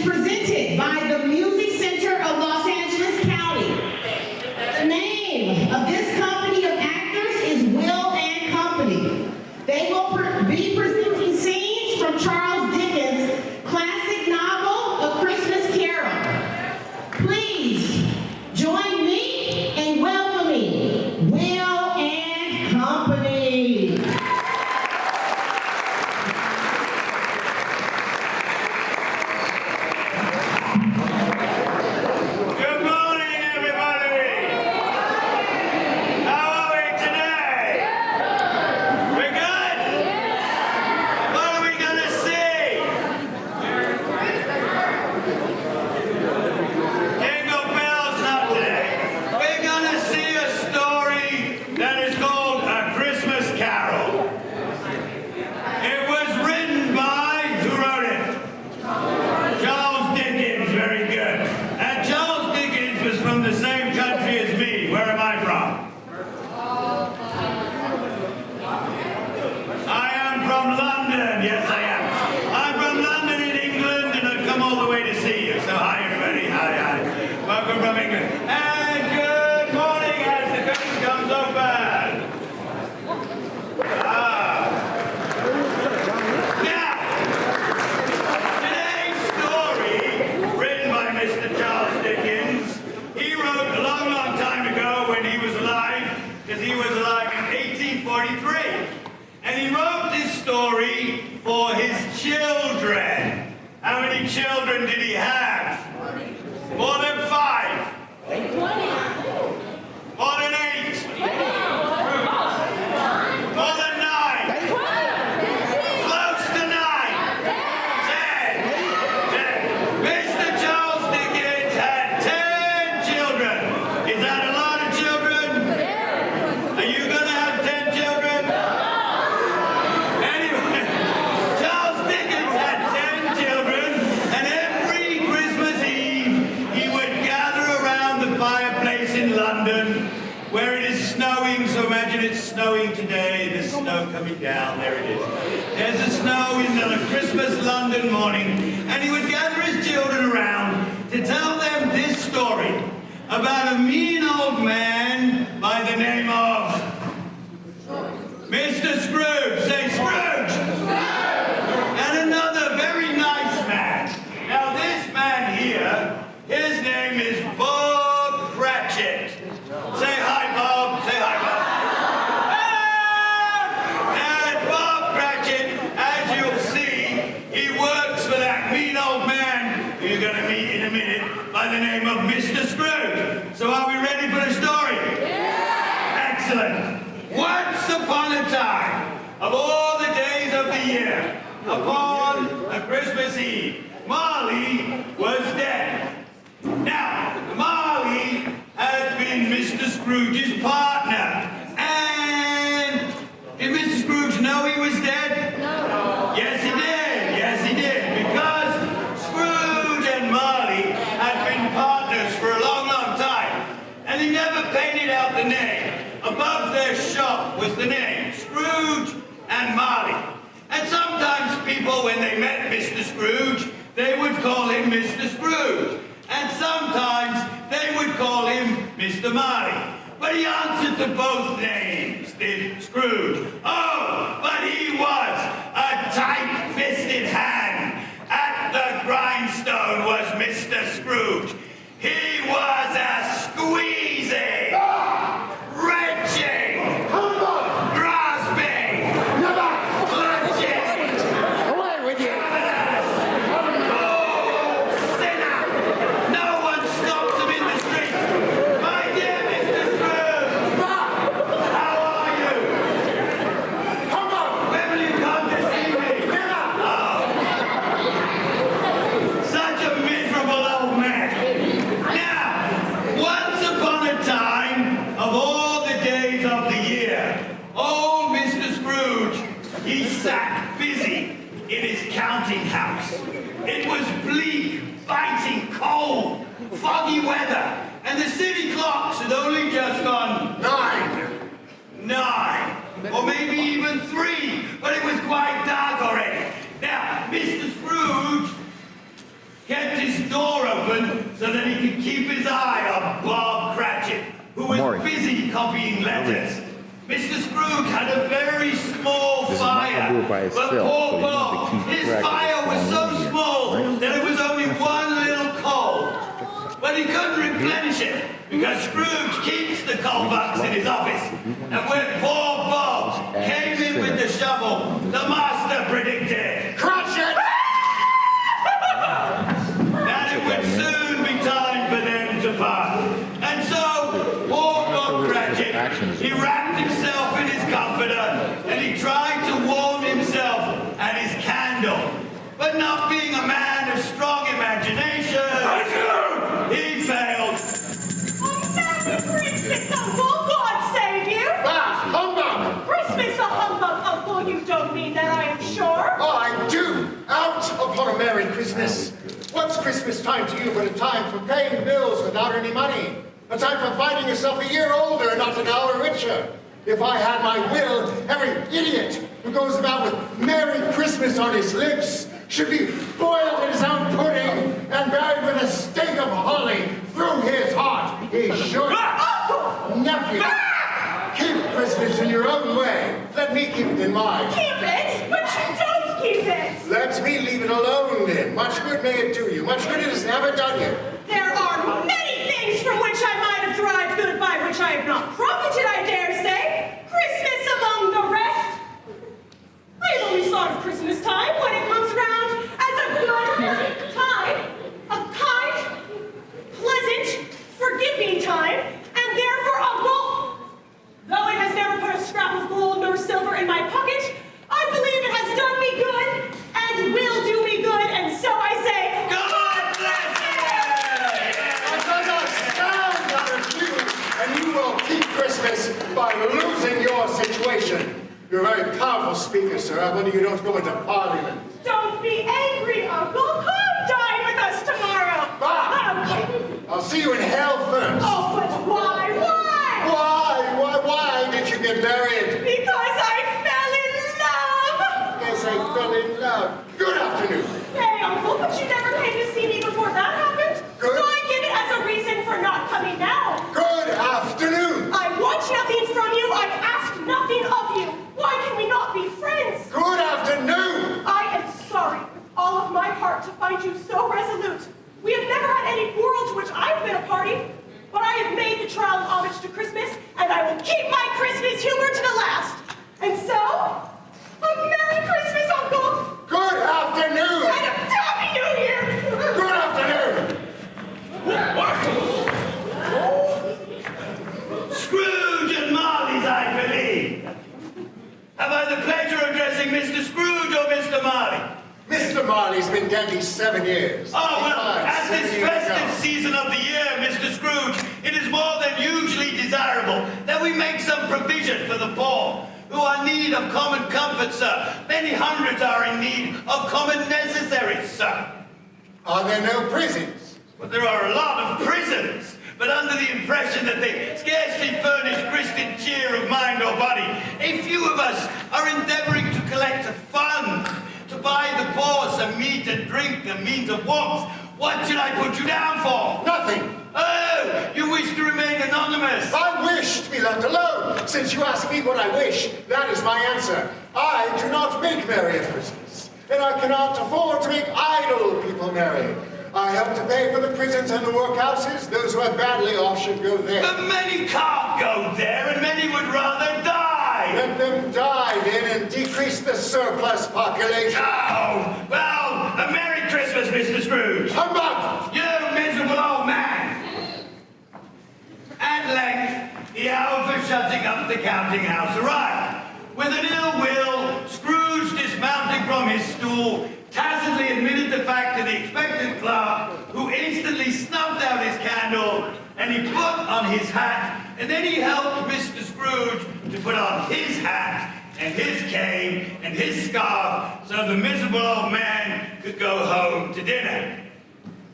presented by the Music Center of Los Angeles County. The name of this company of actors is Will and Company. They will be presenting scenes from Charles Dickens' classic novel, A Christmas Carol. Please join me in welcoming Will and Company. For his children. How many children did he have? More than 5. 20. More than 8. More than 9. Close to 9. 10. Mr. Charles Dickens had 10 children. Is that a lot of children? Are you going to have 10 children? Where it is snowing, so imagine it's snowing today, the snow coming down, there it is. There's the snow in the Christmas London morning, and he would gather his children around to tell them this story about a mean old man by the name of Mr. Scrooge. Say Scrooge! And another very nice man. Now this man here, his name is Bob Cratchit. Say hi, Bob. Say hi, Bob. And Bob Cratchit, as you'll see, he works for that mean old man who you're going to meet in a minute by the name of Mr. Scrooge. So are we ready for the story? Yeah! Excellent. Once upon a time, of all the days of the year, upon a Christmas Eve, Marley was dead. Now, Marley had been Mr. Scrooge's partner. And did Mr. Scrooge know he was dead? No. Yes, he did. Yes, he did. Because Scrooge and Marley had been partners for a long, long time. And he never painted out the name. Above their shop was the name, Scrooge and Marley. And sometimes people, when they met Mr. Scrooge, they would call him Mr. Scrooge. And sometimes they would call him Mr. Marley. But he answered to both names, did Scrooge. Oh, but he was a tight-fisted hand. At the grindstone was Mr. Scrooge. He was a squeezy, wrenching, grasping, clutching. Away with you. He sat busy in his counting house. It was bleak, biting cold, foggy weather, and the city clocks had only just gone 9, or maybe even 3, but it was quite dark already. Now, Mr. Scrooge kept so that he could keep his eye on Bob Cratchit, who was busy copying letters. Mr. Scrooge had a very small fire, but poor Bob, his fire was so small that it was only one little coal. But he couldn't replenish it, because Scrooge keeps the coal box in his office. And when poor Bob came in with the shovel, the master predicted, Cratchit! that it would soon be time for them to part. And so, poor Bob Cratchit, he wrapped himself in his comforter, and he tried to warm himself at his candle. But not being a man of strong imagination, he failed. Oh, Merry Christmas, Uncle! God save you! Ah, humbug! Christmas a humbug, Uncle! You don't mean that, I am sure. Oh, I do! Out upon a Merry Christmas! What's Christmas time to you but a time for paying bills without any money? A time for finding yourself a year older and not an hour richer? If I had my will, every idiot who goes about with Merry Christmas on his lips should be boiled in his own pudding and buried with a stake of holly through his heart. He should. Nephew, keep Christmas in your own way. Let me keep it in mine. Keep it, but you don't keep it. Let me leave it alone then. Much good may it do you. Much good it has never done you. There are many things from which I might have derived good, by which I have not profited, I dare say. Christmas among the rest. I have always thought of Christmas time, when it comes round, as a good time, a kind, pleasant, forgiving time, and therefore, Uncle, though it has never put a scrap of gold nor silver in my pocket, I believe it has done me good, and will do me good, and so I say, God bless I cannot stand under you, and you will keep Christmas by losing your situation. You're a very powerful speaker, sir. I wonder you don't go into Parliament. don't be angry, Uncle. Come dine with us tomorrow. I'll see you in hell first. Oh, but why? Why did you get married? Because I fell in love. Yes, I fell in love. Good afternoon. Hey, Uncle, but you never came to see me before that happened. Good. Why give it as a reason for not coming now? Good afternoon. I want nothing from you. I ask nothing of you. Why can we not be friends? Good afternoon. I am sorry with all of my heart to find you so resolute. We have never had any quarrel to which I've been a party, but I have made the trial of homage to Christmas, and I will keep my Christmas humor to the last. And so, a Merry Christmas, Uncle! Good afternoon. And a Happy New Year! Good afternoon. Scrooge and Marley's, I believe. Have I the pleasure of addressing Mr. Scrooge or Mr. Marley? Mr. Marley's been dead these 7 years. Oh, well, at this 7 years festive ago. season of the year, Mr. Scrooge, it is more than usually desirable that we make some provision for the poor, who are in need of common comfort, sir. Many hundreds are in need of common necessaries, sir. Are there no prisons? But there are a lot of prisons, but under the impression that they scarcely furnish Christian cheer of mind or body, a few of us are endeavoring to collect a fund to buy the poor some meat and drink and means of warmth. What should I put you down for? Nothing. Oh, you wish to remain anonymous. I wish to be left alone. Since you ask me what I wish, that is my answer. I do not make merry at Christmas, and I cannot afford to make idle people merry. I help to pay for the prisons and the workhouses. Those who are badly off should go there. But many can't go there, and many would rather die. Let them die then and decrease the surplus population. Oh, well, a Merry Christmas, Mr. Scrooge. Humbug! You miserable old man. At length, the hour for shutting up the counting house arrived. With an ill will, Scrooge, dismounting from his stool, tacitly admitted the fact to the expectant clerk, who instantly snuffed out his candle, and he put on his hat, and then he helped Mr. Scrooge to put on his hat, and his cane, and his scarf, so the miserable old man could go home to dinner.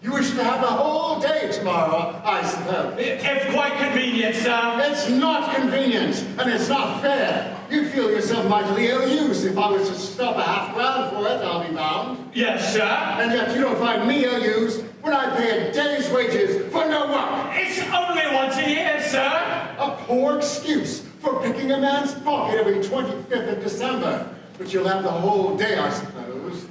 You wish to have the whole day tomorrow, I suppose. If quite convenient, sir. It's not convenient, and it's not fair. You'd feel yourself mightily ill-used if I was to stop a half-crown for it, I'll be bound. Yes, sir. And yet you don't find me ill-used when I pay a day's wages for no work. It's only once a year, sir. A poor excuse for picking a man's pocket every 25th of December. But you'll have the whole day, I suppose.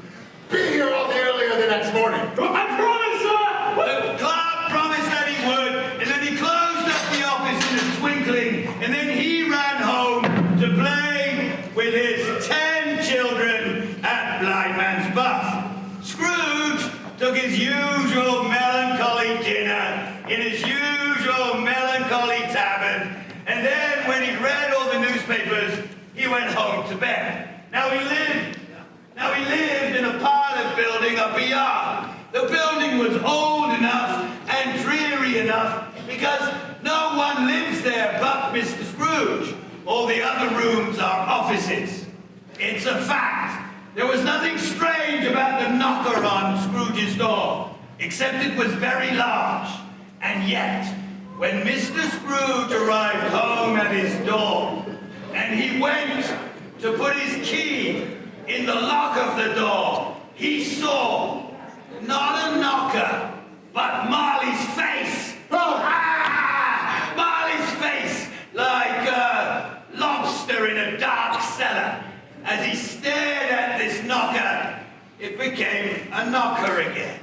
Be here all the earlier the next morning. I promise, sir. The clerk promised that he would, and then he closed up the office in a twinkling, and then he ran home to play with his 10 children at Blind Man's Buff. Scrooge took his usual melancholy dinner in his usual melancholy tavern, and then when he'd read all the newspapers, he went home to bed. Now he lived in a pilot building up beyond. The building was old enough and dreary enough because no one lives there but Mr. Scrooge. All the other rooms are offices. It's a fact. There was nothing strange about the knocker on Scrooge's door, except it was very large. And yet, when Mr. Scrooge arrived home at his door, and he went to put his key in the lock of the door, he saw not a knocker, but Marley's face. Marley's face, like a lobster in a dark cellar. As he stared at this knocker, it became a knocker again.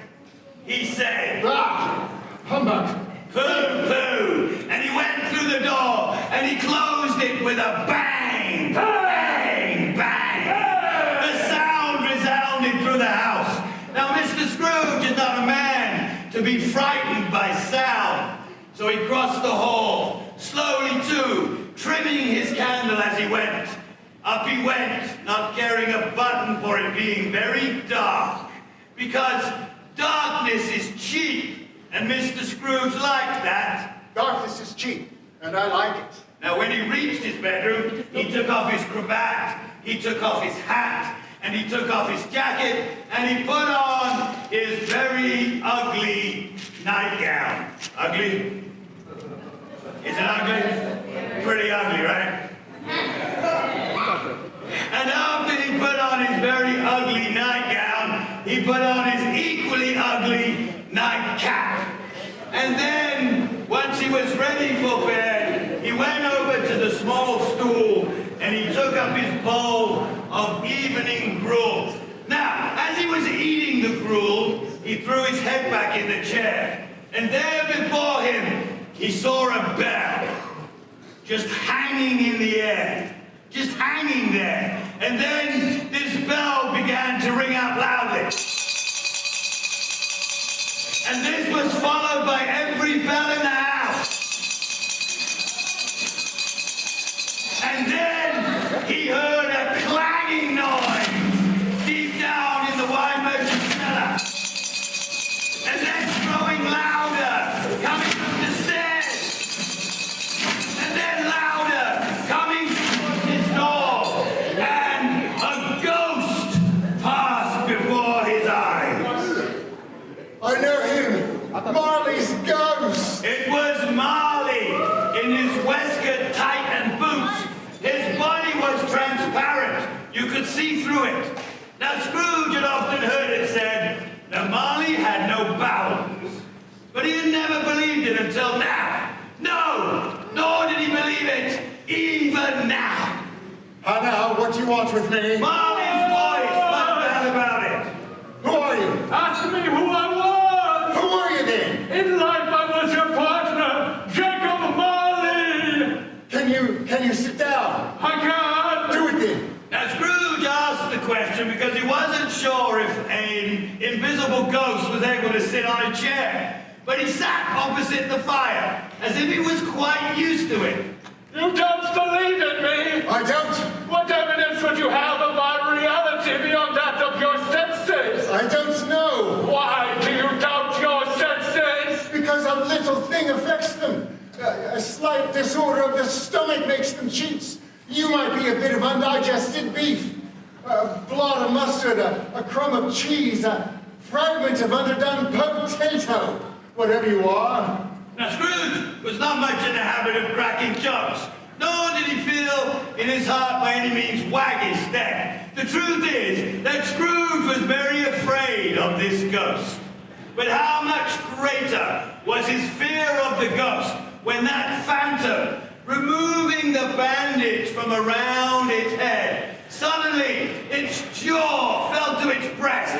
He said, Humbug. Pooh-pooh, and he went through the door, and he closed it with a bang, bang, bang. The sound resounded through the house. Now, Mr. Scrooge is not a man to be frightened by sound, so he crossed the hall, slowly too, trimming his candle as he went. Up he went, not caring a button for it being very dark, because darkness is cheap. And Mr. Scrooge liked that. Darkness is cheap, and I like it. Now, when he reached his bedroom, he took off his cravat, he took off his hat, and he took off his jacket, and he put on his very ugly nightgown. Ugly? Is it ugly? Pretty ugly, right? And after he put on his very ugly nightgown, he put on his equally ugly nightcap. And then, once he was ready for bed, he went over to the small stool and he took up his bowl of evening gruel. Now, as he was eating the gruel, he threw his head back in the chair. And there before him, he saw a bell just hanging in the air. Just hanging there. And then this bell began to ring out loudly. And this was followed by every bell in the house. And then he heard a clanging noise deep down in the wine merchant's cellar. And then growing louder, coming from the stairs. And then louder, coming towards his door. And a ghost passed before his eyes. I know him. Marley's ghost. It was Marley in his waistcoat, tight and boots. His body was transparent. You could see through it. Now, Scrooge had often heard it said that Marley had no bowels. But he had never believed it until now. No, nor did he believe it even now. How now, what do you want with me? Marley's voice, what's that about it? Who are you? Ask me who I was! Who are you then? In life I was your partner, Jacob Marley! Can you sit down? I can't! Do it then. Now, Scrooge asked the question because he wasn't sure if an invisible ghost was able to sit on a chair. But he sat opposite the fire, as if he was quite used to it. You don't believe in me! I don't. What evidence would you have of my reality beyond that of your senses? I don't know. Why do you doubt your senses? Because a little thing affects them. A slight disorder of the stomach makes them cheats. You might be a bit of undigested beef, a blot of mustard, a crumb of cheese, a fragment of underdone potato, whatever you are. Now, Scrooge was not much in the habit of cracking jokes, nor did he feel in his heart by any means wag his neck. The truth is that Scrooge was very afraid of this ghost. But how much greater was his fear of the ghost when that phantom, removing the bandage from around its head, suddenly its jaw fell to its breast.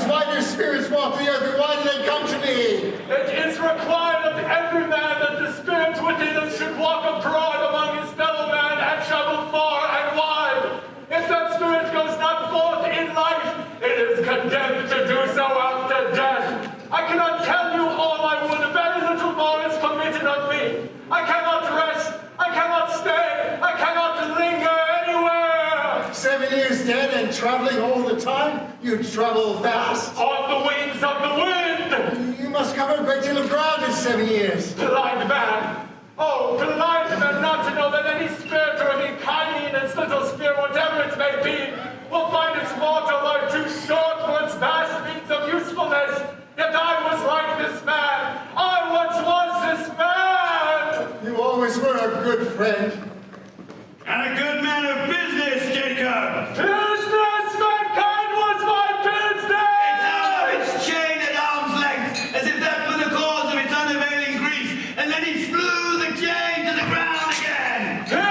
Why do spirits walk the earth, and why do they come to me? It is required of every man that the spirit within him should walk abroad among his fellow men and travel far and wide. If that spirit goes not forth in life, it is condemned to do so after death. I cannot tell you all I would. Very little more is permitted of me. I cannot rest. I cannot stay. I cannot linger anywhere. 7 years dead and traveling all the time? You travel fast. On the wings of the wind. You must cover a great deal of ground in 7 years. Blind man. Oh, blind man not to know that any spirit or any tiny in its little sphere, whatever it may be, will find its mortal life too short for its vast means of usefulness. Yet I was like this man. I once was this man. You always were a good friend. And a good man of business, Jacob. Business, mankind was my business. It held up its chain at arm's length, as if that were the cause of its unavailing grief, and then he flew the chain to the ground again. Hear me,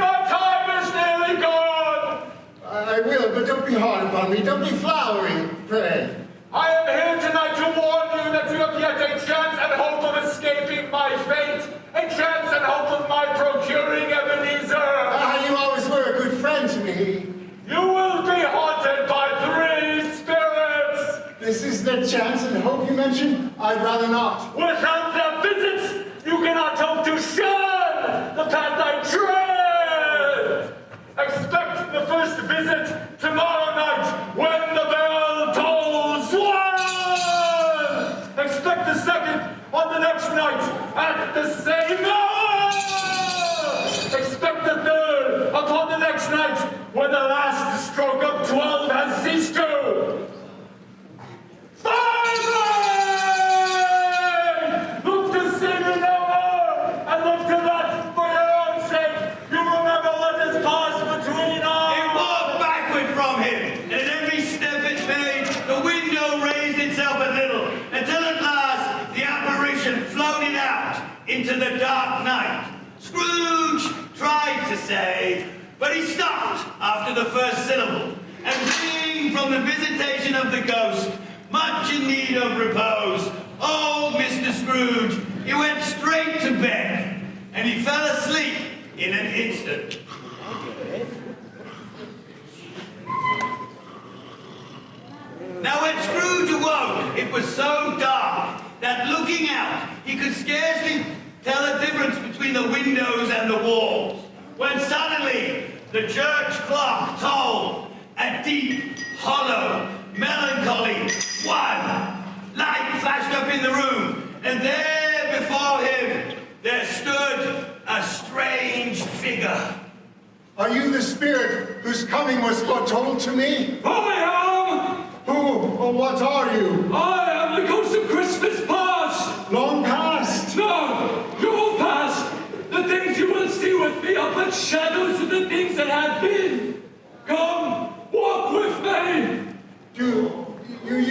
my time is nearly gone. I will, but don't be hard upon me. Don't be flowery, pray. I am here tonight to warn you that you have yet a chance and hope of escaping my fate, a chance and hope of my procuring Ebenezer. You always were a good friend to me. You will be haunted by 3 spirits. This is the chance and hope you mentioned? I'd rather not. Without their visits, you cannot hope to shun the path I tread. Expect the first visit tomorrow night when the bell tolls 1. Expect the second on the next night at the same hour. Expect the third upon the next night when the last stroke of 12 has ceased to. Look to see me no more, and look to that for your own sake. You remember what has passed between us. It walked backward from him, and at every step it made, the window raised itself a little, until at last the apparition floated out into the dark night. Scrooge tried to say, but he stopped after the first syllable, and being from the visitation of the ghost, much in need of repose, old Mr. Scrooge, he went straight to bed, and he fell asleep in an instant. Now when Scrooge awoke, it was so dark that looking out, he could scarcely tell the difference between the windows and the walls, when suddenly the church clock tolled a deep, hollow, melancholy 1. Light flashed up in the room, and there before him there stood a strange figure. Are you the spirit whose coming was foretold to me? I am! Who or what are you? I am the ghost of Christmas past! Long past? No, your past! The things you will see with me are but shadows of the things that have been. Come, walk with me! You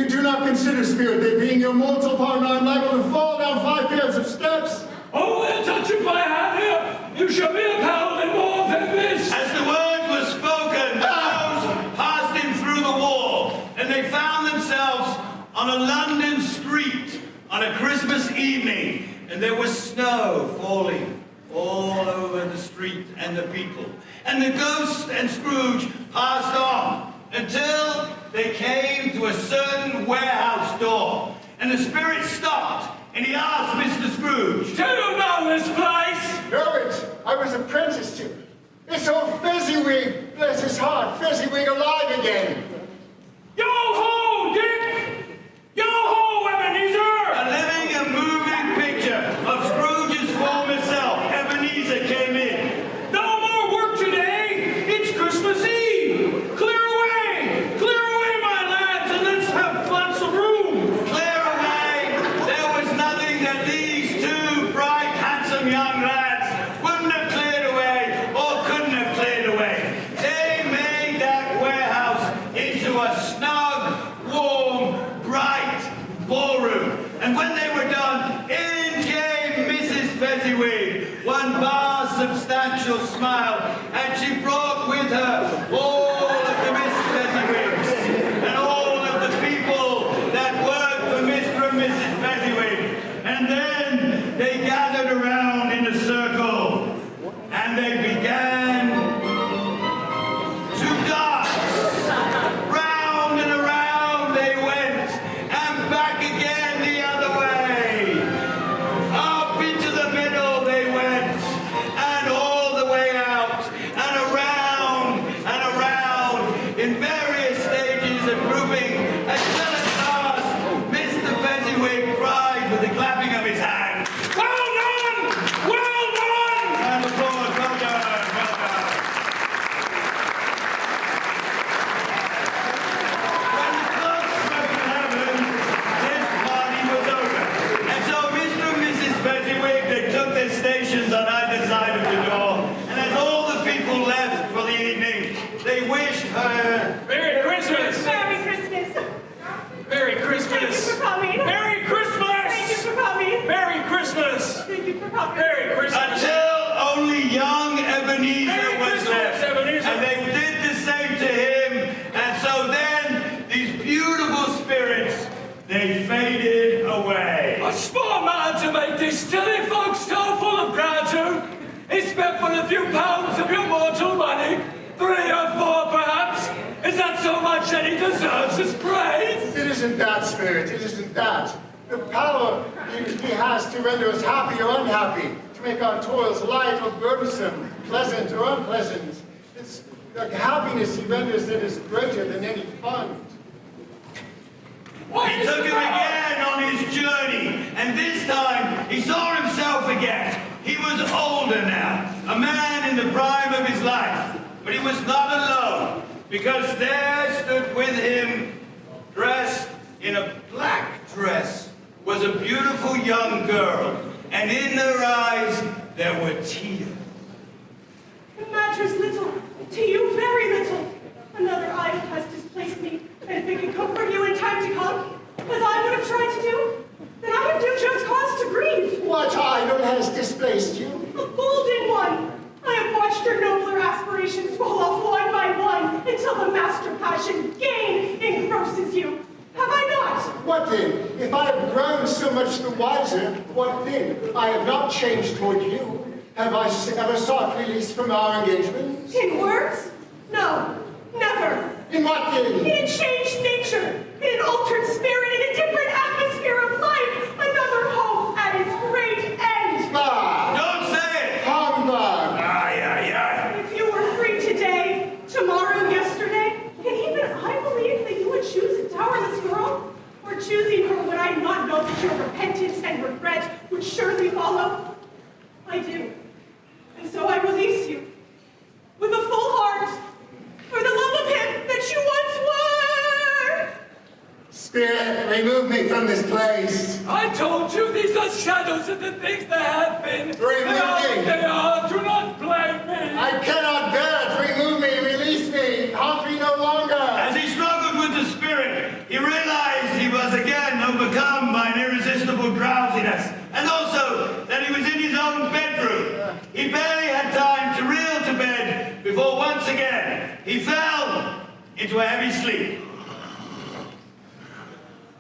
do not consider, spirit, that being your mortal partner, I'm liable to fall down 5 pairs of steps? Only a touch of my hand here, you shall be upheld in more than this! As the words were spoken, those passed in through the wall, and they found themselves on a London street on a Christmas evening, and there was snow falling all over the street and the people. And the ghost and Scrooge passed on until they came to a certain warehouse door, and the spirit stopped, and he asked Mr. Scrooge, Do you know this place? Know it. I was apprenticed to it. It's old Fezziwig, bless his heart, Fezziwig alive again. Yo-ho, Dick! Yo-ho, Ebenezer! a living and moving picture of Scrooge's former self. Ebenezer came in. No more work today! It's Christmas Eve! Clear away, my hoping, until at last Mr. Fezziwig cried with the clapping of his hands, "Well done! Well done!" And applause, well done, well done. When the clock struck 11, this party was over. And so Mr. and Mrs. Fezziwig, they took their stations on either side of the door, and as all the people left for the evening, they wished her Merry Christmas! Merry Christmas. Merry Thank you Christmas! for coming. Merry Christmas! Thank you for coming. Merry Christmas! Thank you for coming. Merry Christmas! until only young Ebenezer Merry was Christmas, left. Ebenezer. And they did the same to him. And so then these beautiful spirits, they faded away. A small man to make these silly folks so full of gratitude. He spent for a few pounds of your mortal money, 3 or 4 perhaps. Is that so much that he deserves his praise? It isn't that, Spirit. It isn't that. The power he has to render us happy or unhappy, to make our toils light or burdensome, pleasant or unpleasant. It's the happiness he renders that is greater than any fund. What He is took the him matter? again on his journey, and this time he saw himself again. He was older now, a man in the prime of his life, but he was not alone, because there stood with him, dressed in a black dress, was a beautiful young girl, and in her eyes there were tears. It matters little, to you very little. Another idol has displaced me, and if it can comfort you in time to come, as I would have tried to do, then I have due just cause to grieve. What idol has displaced you? A golden one. I have watched your nobler aspirations fall off one by one until the master passion, gain, engrosses you. Have I not? What then? If I have grown so much the wiser, what then? I have not changed toward you. Have I ever sought release from our engagements? In words? No, never. In what then? In a changed nature, in an altered spirit, in a different atmosphere of life, another hope at its great end. Ah! Don't say it! Humbug! Aye, aye, aye. If you were free today, tomorrow, yesterday, and even I believe that you would choose a dowerless girl, or choosing her, would I not know that your repentance and regret would surely follow? I do. And so I release you, with a full heart, for the love of him that you once were. Spirit, remove me from this place. I told you these are shadows of the things that have been. Remove They are what me. they are. Do not blame me. I cannot bear it. Remove me, release me, haunt me no longer. As he struggled with the spirit, he realized he was again overcome by an irresistible drowsiness, and also that he was in his own bedroom. He barely had time to reel to bed before once again he fell into a heavy sleep.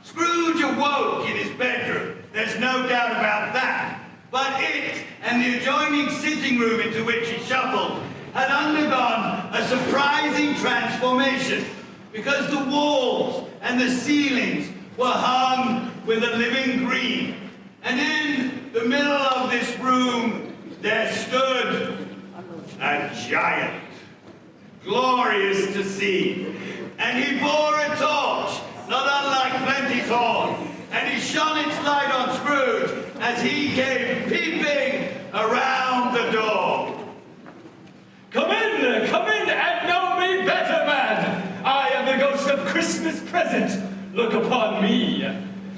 Scrooge awoke in his bedroom, there's no doubt about that. But it and the adjoining sitting room into which he shuffled had undergone a surprising transformation, because the walls and the ceilings were hung with a living green. And in the middle of this room there stood a giant, glorious to see. And he bore a torch, not unlike Plenty's horn, and he shone its light on Scrooge as he came peeping around the door. Come in and know me better, man. I am the ghost of Christmas present. Look upon me.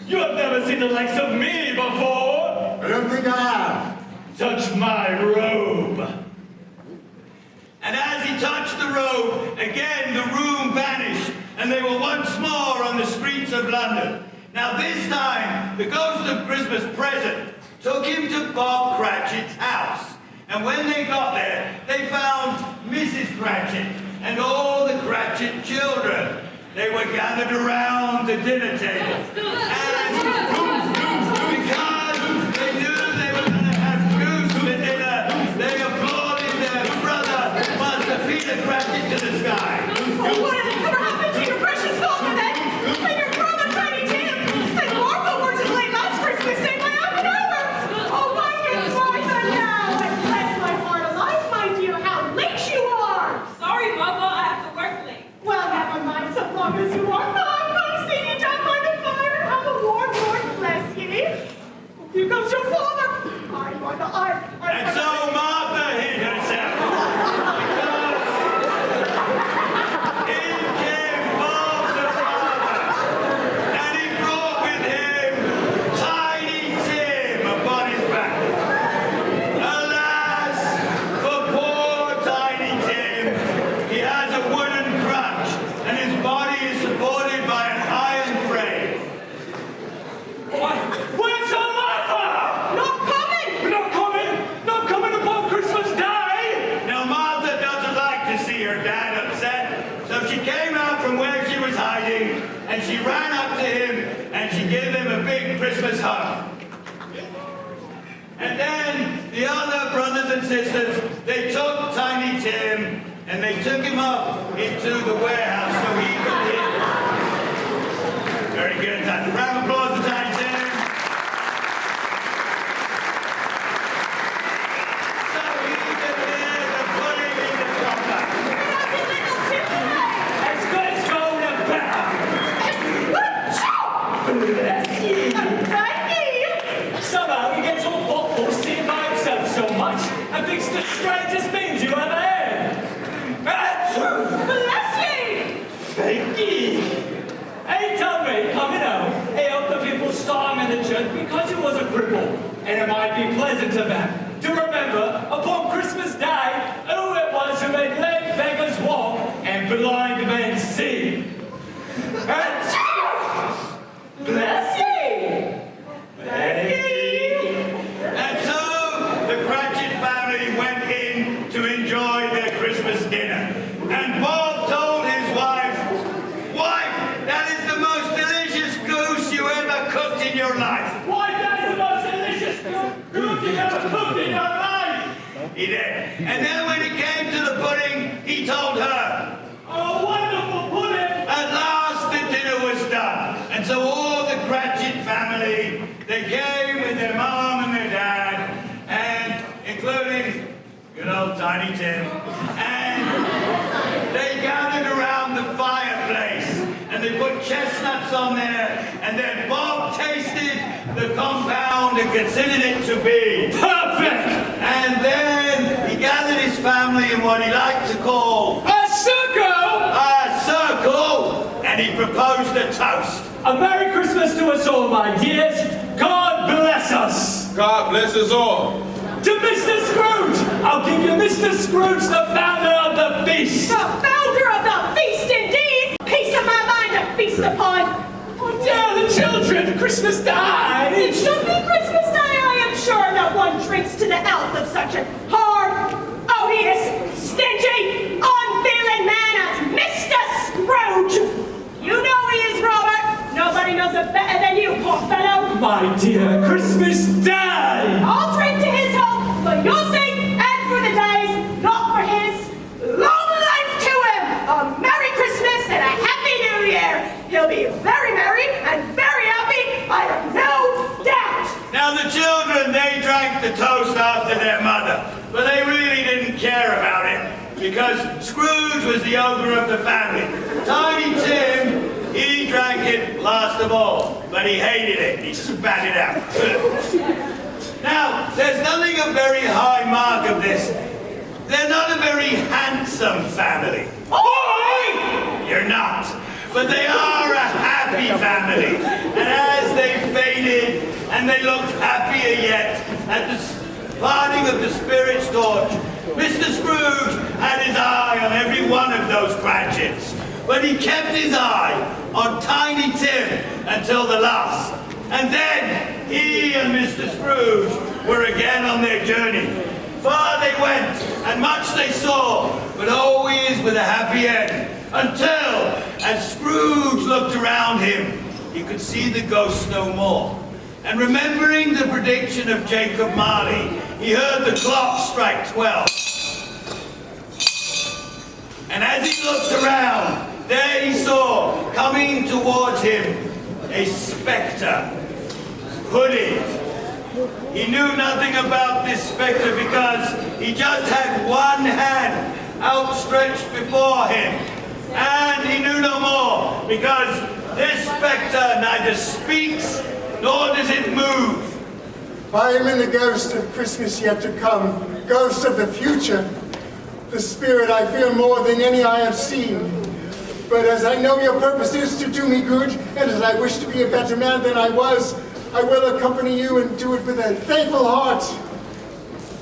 You have never seen the likes of me before. I don't think I have. Touch my robe. And as he touched the robe, again the room vanished, and they were once more on the streets of London. Now this time, the ghost of Christmas present took him to Bob Cratchit's house. And when they got there, they found Mrs. Cratchit and all the Cratchit children. They were gathered around the dinner table. And because they knew they were going to have Scrooge for dinner, they applauded their brother, Master Peter Cratchit, to the sky. Oh, whatever happened to your precious father then? And your brother Tiny Tim? And Marco were just late last Christmas Day by half an hour. Oh, my good father now. And bless my heart alive, my dear, how late you are. Sorry, Mama, I have to work late. Well, never mind, so long as you are gone. and she ran up to him and she gave him a big Christmas hug. And then the other brothers and sisters, they took Tiny Tim and they took him up into the warehouse so he could live. Very good. Round of applause for Tiny Tim. So he could live the pudding in the copper. As good as gold and better. Somehow he gets all thoughtful seeing by himself so much and thinks the strangest things you ever heard. Bless ye! Thank you. He told me, coming home, he helped the people storm in the church because he was a cripple, and it might be pleasant to them to remember upon Christmas Day who it was who made lame beggars walk and blind men see. Bless ye! Thank you. And so the Cratchit family went in to enjoy their Christmas dinner. And Bob told his wife, "Wife, that is the most delicious goose you ever cooked in your life." Why, that's the most delicious goose you ever cooked in your life! He did. And then when it came to the pudding, he told her. Oh, wonderful pudding! At last the dinner was done. And so all the Cratchit family, they came with their mom and their dad, and including good old Tiny Tim, and they gathered around the fireplace, and they put chestnuts on there, and then Bob tasted the compound and considered it to be Perfect! and then he gathered his family in what he liked to call A circle! a circle, and he proposed a toast. A Merry Christmas to us all, my dears. God bless us. God bless us all. To Mr. Scrooge, I'll give you Mr. Scrooge, the founder of the feast. The founder of the feast, indeed! Peace of my mind to feast upon! Oh dear, the children, Christmas It Day. should be Christmas Day, I am sure no one drinks to the health of such a hard, odious, stingy, unfeeling man as Mr. Scrooge! You know he is, Robert! Nobody knows it better than you, poor fellow! My dear, Christmas Day. I'll drink to his health for your sake and for the days, not for his. Long life to him! A Merry Christmas and a Happy New Year! He'll be very merry and very happy, I have no doubt! Now the children, they drank the toast after their mother, but they really didn't care about it because Scrooge was the ogre of the family. Tiny Tim, he drank it last of all, but he hated it. He spat it out. Now, there's nothing a very high mark of this. They're not a very handsome family. You're not. But they are a happy family. And as they faded, and they looked happier yet at the parting of the Spirit's torch, Mr. Scrooge had his eye on every one of those Cratchits. But he kept his eye on Tiny Tim until the last. And then he and Mr. Scrooge were again on their journey. Far they went, and much they saw, but always with a happy end. Until, as Scrooge looked around him, he could see the ghost no more. And remembering the prediction of Jacob Marley, he heard the clock strike 12. And as he looked around, there he saw, coming towards him, a spectre, hooded. He knew nothing about this spectre because he just had one hand outstretched before him. And he knew no more because this spectre neither speaks nor does it move. I am in the ghost of Christmas yet to come, ghost of the future. The spirit I fear more than any I have seen. But as I know your purpose is to do me good, and as I wish to be a better man than I was, I will accompany you and do it with a thankful heart.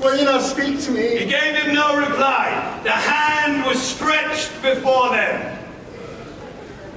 Will you not speak to He me? gave him no reply. The hand was stretched before them.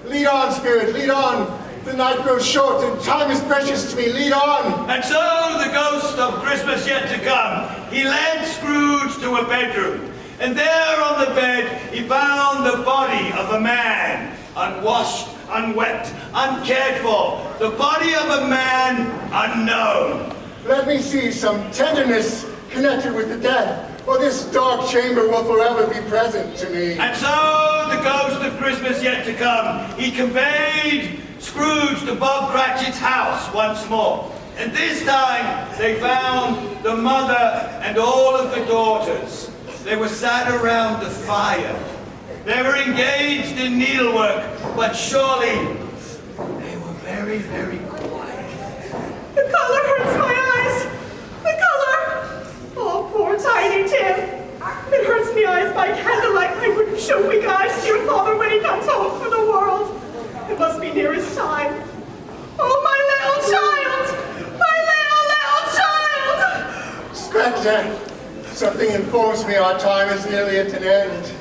Lead on, spirit, lead on. The night grows short and time is precious to me. Lead on. And so the ghost of Christmas yet to come, he led Scrooge to a bedroom. And there on the bed, he found the body of a man, unwashed, unwept, uncared for, the body of a man unknown. Let me see some tenderness connected with the death, or this dark chamber will forever be present to me. And so the ghost of Christmas yet to come, he conveyed Scrooge to Bob Cratchit's house once more. And this time they found the mother and all of the daughters. They were sat around the fire. They were engaged in needlework, but surely they were very, very quiet. The color hurts my eyes. The color. Oh, poor Tiny Tim. It hurts me eyes by candlelight. I wouldn't show weak eyes to your father when he comes home for the world. It must be near his time. Oh, my little child! My little child! Spectre, something informs me our time is nearly at an end.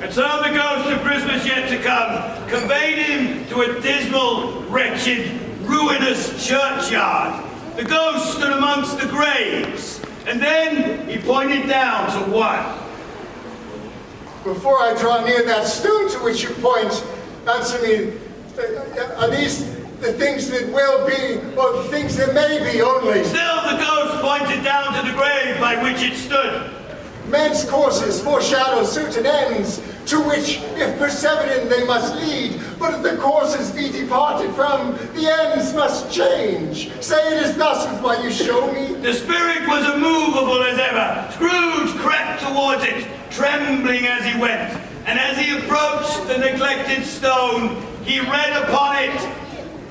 And so the ghost of Christmas yet to come conveyed him to a dismal, wretched, ruinous churchyard. The ghost stood amongst the graves, and then he pointed down to one. Before I draw near that stone to which you point, answer me, are these the things that will be, or the things that may be only? Still the ghost pointed down to the grave by which it stood. Men's courses foreshadow certain ends, to which, if perseverant, they must lead. But if the courses be departed from, the ends must change. Say it is thus with what you show me. The spirit was immovable as ever. Scrooge crept towards it, trembling as he went. And as he approached the neglected stone, he read upon it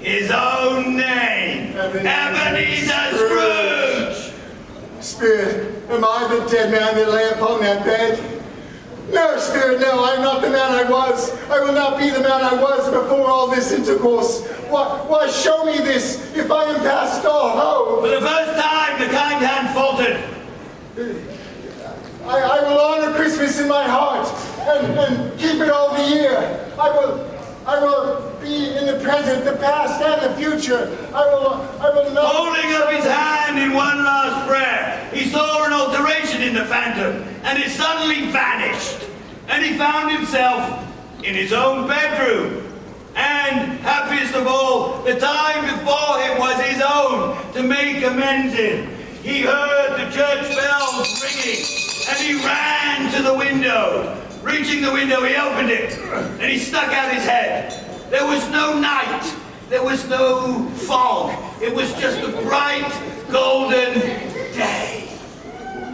his own name, Ebenezer Scrooge. Spirit, am I the dead man that lay upon that bed? No, Spirit, no, I am not the man I was. I will not be the man I was before all this intercourse. Why show me this, if I am past all hope? For the first time, the kind hand faltered. I will honor Christmas in my heart, and keep it all the year. I will be in the present, the past, and the future. I will not... Holding up his hand in one last prayer, he saw an alteration in the phantom, and it suddenly vanished. And he found himself in his own bedroom. And, happiest of all, the time before him was his own to make amends in. He heard the church bells ringing, and he ran to the window. Reaching the window, he opened it, and he stuck out his head. There was no night. There was no fog. It was just a bright, golden day.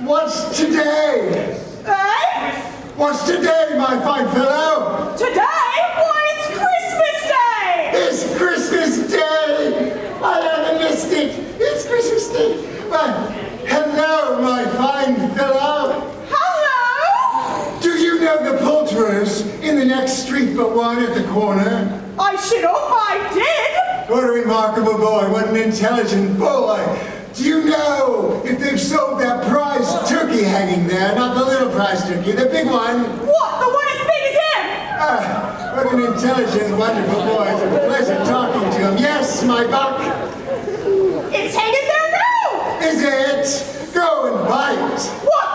What's today? Eh? What's today, my fine fellow? Today? Why, it's Christmas Day! It's Christmas Day! I haven't missed it. It's Christmas Day. But hello, my fine fellow. Hello! Do you know the poulterers in the next street but one at the corner? I should hope I did! What a remarkable boy. What an intelligent boy. Do you know if they've sold that prize turkey hanging there? Not the little prize turkey, the big one. What? The one as big as him? Ah, what an intelligent, wonderful boy. It's a pleasure talking to him. Yes, my buck. It's hanging there now! Is it? Go and buy it. What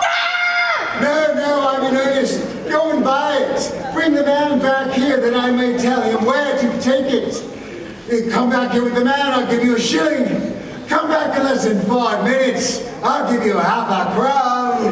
the? No, I'm in earnest. Go and buy it. Bring the man back here that I may tell him where to take it. Come back here with the man, I'll give you a shilling. Come back in less than 5 minutes. I'll give you half a crown.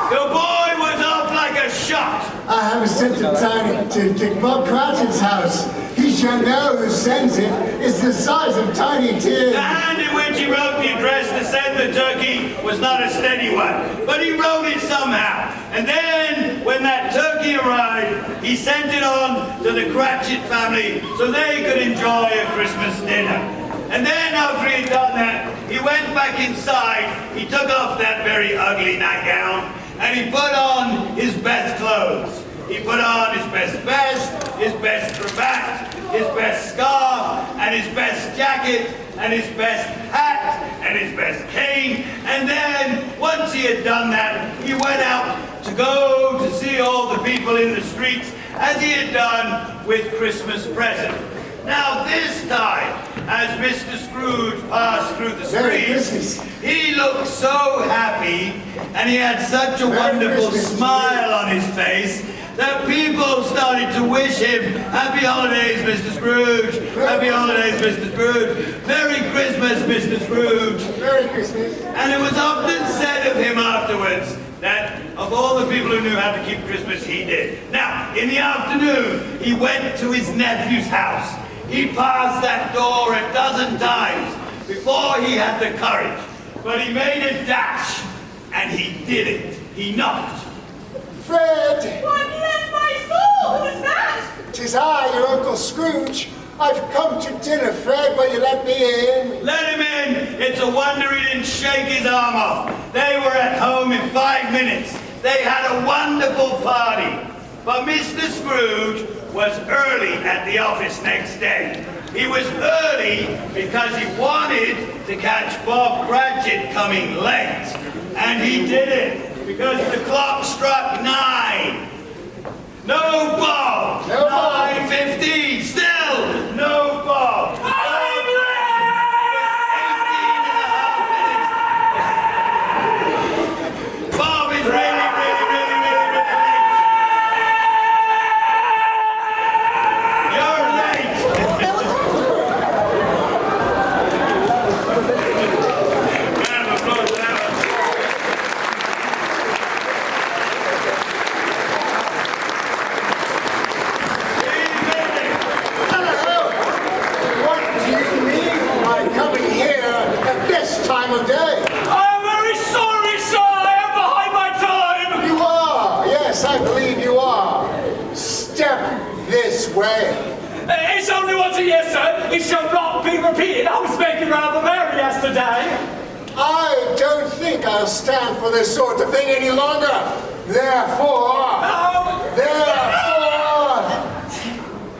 The boy was off like a shot. I have a sent to Bob Cratchit's house. He shall know who sends it. It's the size of Tiny Tim. The hand in which he wrote the address to send the turkey was not a steady one, but he wrote it somehow. And then, when that turkey arrived, he sent it on to the Cratchit family so they could enjoy a Christmas dinner. And then, after he had done that, he went back inside, he took off that very ugly nightgown, and he put on his best clothes. He put on his best vest, his best cravat, his best scarf, and his best jacket, and his best hat, and his best cane. And then, once he had done that, he went out to go to see all the people in the streets, as he had done with Christmas present. Now this time, as Mr. Scrooge passed through the streets, he looked so happy, and he had such a wonderful smile on his face, that people started to wish him Happy Holidays, Mr. Scrooge. Happy Holidays, Mr. Scrooge. Merry Christmas, Mr. Scrooge. Merry Christmas. And it was often said of him afterwards that of all the people who knew how to keep Christmas, he did. Now, in the afternoon, he went to his nephew's house. He passed that door a dozen times before he had the courage. But he made a dash, and he did it. He knocked. Fred! Why, bless my soul! Who is that? 'Tis I, your Uncle Scrooge. I've come to dinner, Fred. Will you let me in? Let him in. It's a wonder he didn't shake his arm off. They were at home in 5 minutes. They had a wonderful party. But Mr. Scrooge was early at the office next day. He was early because he wanted to catch Bob Cratchit coming late. And he did it because the clock struck 9. No Bob! No Bob. 9:15, still no Bob! I'm late! 18 and a half minutes. Bob is really late. You're late! Round of applause for that one. Hello! What do you mean by coming here at this time of day? I'm very sorry, sir. I am behind my time. You are. Yes, I believe you are. Step this way. It's only once a year, sir. It shall not be repeated. I was making rather merry yesterday. I don't think I'll stand for this sort of thing any longer. Therefore,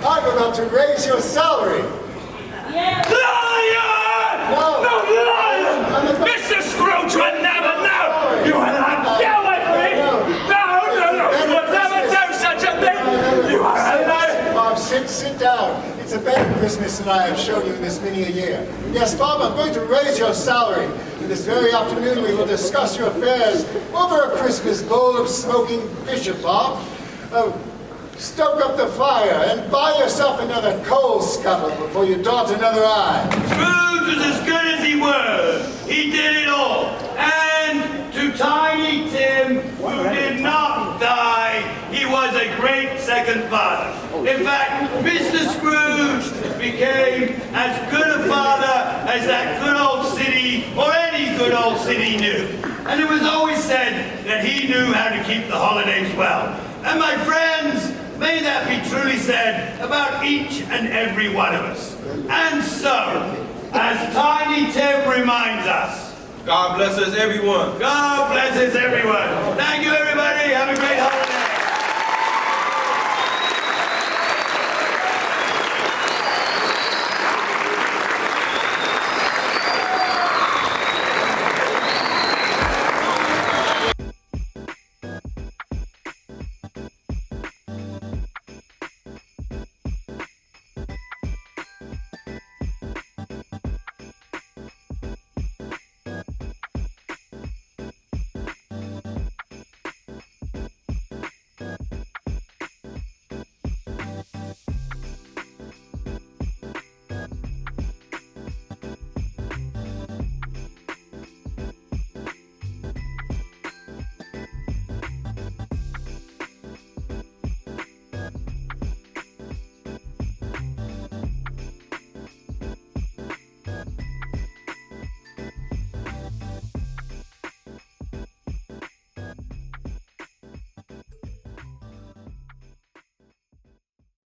I'm about to raise your salary. Liar! No. No, liar! I'm about- Mr. Scrooge would never know! You are not. Get away from me! No! You would never do such a thing! You are a liar! Bob, sit down. It's a better Christmas than I have shown you in this many a year. Yes, Bob, I'm going to raise your salary. And this very afternoon we will discuss your affairs over a Christmas bowl of smoking bishop, Bob. Stoke up the fire and buy yourself another coal scuttle before you dart another eye. Scrooge was as good as he was. He did it all. And to Tiny Tim, who did not die, he was a great second father. In fact, Mr. Scrooge became as good a father as that good old city or any good old city knew. And it was always said that he knew how to keep the holidays well. And my friends, may that be truly said about each and every one of us. And so, as Tiny Tim reminds us, God blesses everyone. God blesses everyone. Thank you,